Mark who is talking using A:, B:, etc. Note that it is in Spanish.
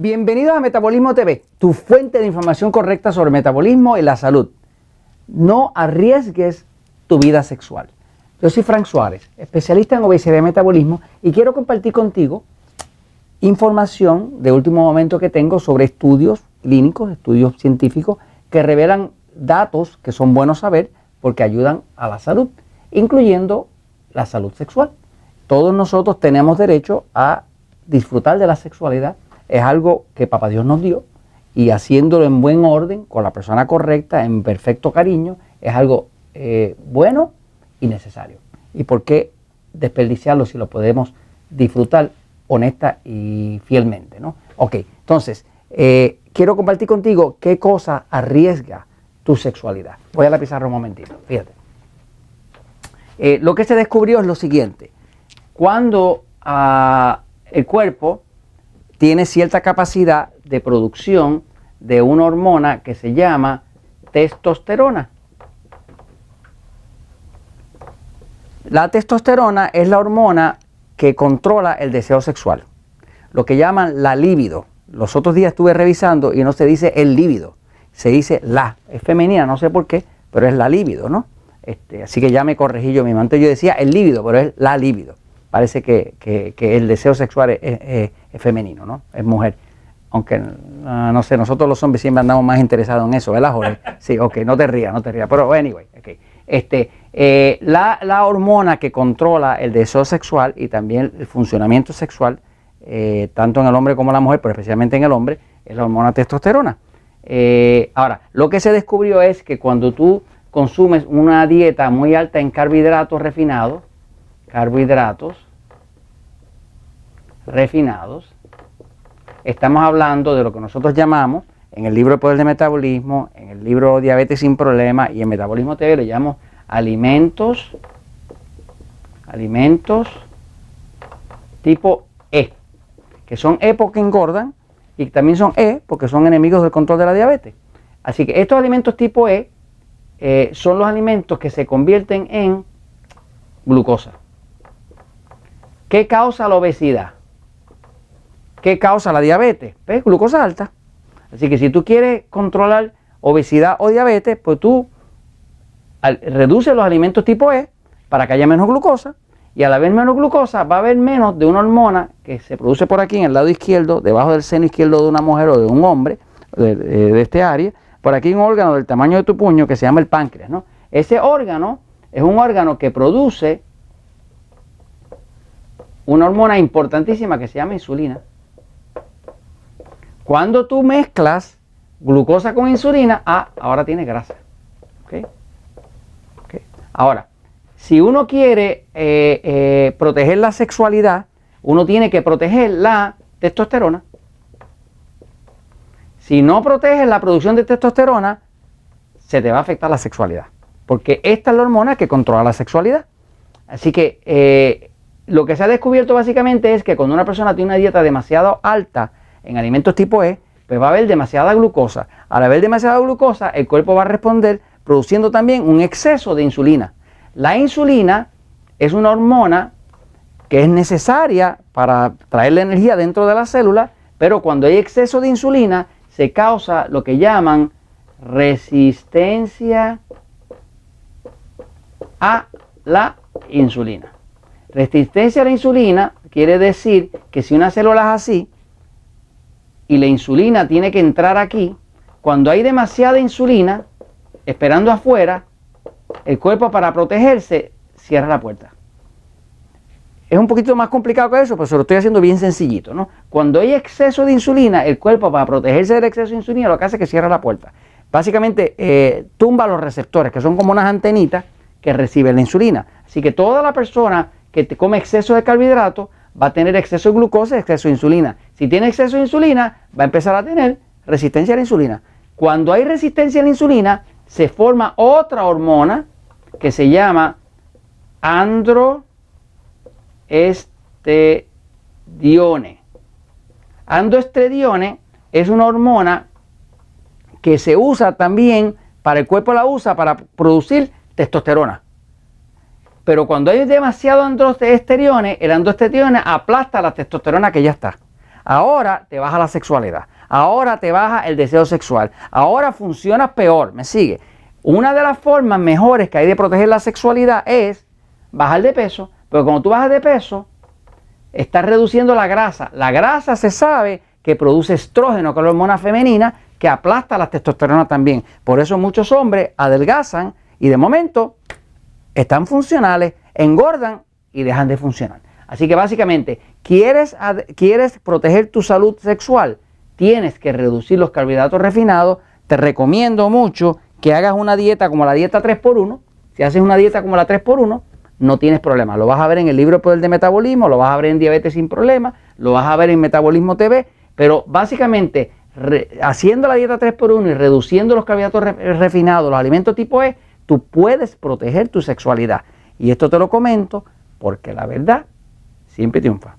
A: Bienvenidos a Metabolismo TV, tu fuente de información correcta sobre metabolismo y la salud. No arriesgues tu vida sexual. Yo soy Frank Suárez, especialista en obesidad y metabolismo, y quiero compartir contigo información de último momento que tengo sobre estudios clínicos, estudios científicos que revelan datos que son buenos saber porque ayudan a la salud, incluyendo la salud sexual. Todos nosotros tenemos derecho a disfrutar de la sexualidad. Es algo que Papá Dios nos dio, y haciéndolo en buen orden, con la persona correcta, en perfecto cariño, es algo bueno y necesario. ¿Y por qué desperdiciarlo si lo podemos disfrutar honesta y fielmente, ¿no? Ok, entonces, quiero compartir contigo qué cosa arriesga tu sexualidad. Voy a la pizarra un momentito, fíjate. Lo que se descubrió es lo siguiente. Cuando el cuerpo tiene cierta capacidad de producción de una hormona que se llama testosterona. La testosterona es la hormona que controla el deseo sexual, lo que llaman la libido. Los otros días estuve revisando y no se dice el líbido, se dice la. Es femenina, no sé por qué, pero es la libido, ¿no? Así que ya me corregí yo mismo. Antes yo decía el líbido, pero es la libido. Parece que el deseo sexual es femenino, ¿no? Es mujer. Aunque, no sé, nosotros los hombres siempre andamos más interesados en eso, ¿verdad, Jorge? Sí, ok, no te rías. Pero, anyway, okay. La hormona que controla el deseo sexual y también el funcionamiento sexual, tanto en el hombre como en la mujer, pero especialmente en el hombre, es la hormona testosterona. Ahora, lo que se descubrió es que cuando tú consumes una dieta muy alta en carbohidratos refinados, estamos hablando de lo que nosotros llamamos, en el libro El Poder del Metabolismo, en el libro Diabetes sin Problemas y en Metabolismo TV le llamamos alimentos tipo E, que son E porque engordan y también son E porque son enemigos del control de la diabetes. Así que estos alimentos tipo E son los alimentos que se convierten en glucosa. ¿Qué causa la obesidad? ¿Qué causa la diabetes? Pues glucosa alta. Así que si tú quieres controlar obesidad o diabetes, pues tú reduces los alimentos tipo E para que haya menos glucosa, y al haber menos glucosa va a haber menos de una hormona que se produce por aquí en el lado izquierdo, debajo del seno izquierdo de una mujer o de un hombre de este área. Por aquí un órgano del tamaño de tu puño que se llama el páncreas, ¿no? Ese órgano es un órgano que produce una hormona importantísima que se llama insulina. Cuando tú mezclas glucosa con insulina, ahora tienes grasa. ¿Okay? Ahora, si uno quiere proteger la sexualidad, uno tiene que proteger la testosterona. Si no proteges la producción de testosterona, se te va a afectar la sexualidad, porque esta es la hormona que controla la sexualidad. Así que lo que se ha descubierto básicamente es que cuando una persona tiene una dieta demasiado alta en alimentos tipo E, pues va a haber demasiada glucosa. Al haber demasiada glucosa, el cuerpo va a responder produciendo también un exceso de insulina. La insulina es una hormona que es necesaria para traer la energía dentro de la célula, pero cuando hay exceso de insulina, se causa lo que llaman resistencia a la insulina. Resistencia a la insulina quiere decir que si una célula es así y la insulina tiene que entrar aquí, cuando hay demasiada insulina esperando afuera, el cuerpo para protegerse cierra la puerta. Es un poquito más complicado que eso, pero se lo estoy haciendo bien sencillito, ¿no? Cuando hay exceso de insulina, el cuerpo para protegerse del exceso de insulina lo que hace es que cierra la puerta. Básicamente tumba los receptores, que son como unas antenitas que reciben la insulina. Así que toda la persona que come exceso de carbohidratos va a tener exceso de glucosa y exceso de insulina. Si tiene exceso de insulina, va a empezar a tener resistencia a la insulina. Cuando hay resistencia a la insulina, se forma otra hormona que se llama androestradiol. Androestradiol es una hormona que se usa también, para el cuerpo la usa para producir testosterona. Pero cuando hay demasiado androestradiol, el androestradiol aplasta la testosterona que ya está. ahora te baja la sexualidad, ahora te baja el deseo sexual, ahora funcionas peor, ¿me sigue? Una de las formas mejores que hay de proteger la sexualidad es bajar de peso, pero cuando tú bajas de peso, estás reduciendo la grasa. La grasa se sabe que produce estrógeno, que es la hormona femenina, que aplasta la testosterona también. Por eso muchos hombres adelgazan y de momento están funcionales, engordan y dejan de funcionar. Así que básicamente, ¿quieres proteger tu salud sexual? Tienes que reducir los carbohidratos refinados. Te recomiendo mucho que hagas una dieta como la dieta 3x1. Si haces una dieta como la 3x1, no tienes problema. Lo vas a ver en el libro El Poder del Metabolismo, lo vas a ver en Diabetes Sin Problemas, lo vas a ver en Metabolismo TV, pero básicamente haciendo la dieta 3x1 y reduciendo los carbohidratos refinados, los alimentos tipo E, tú puedes proteger tu sexualidad. Y esto te lo comento porque la verdad siempre triunfa.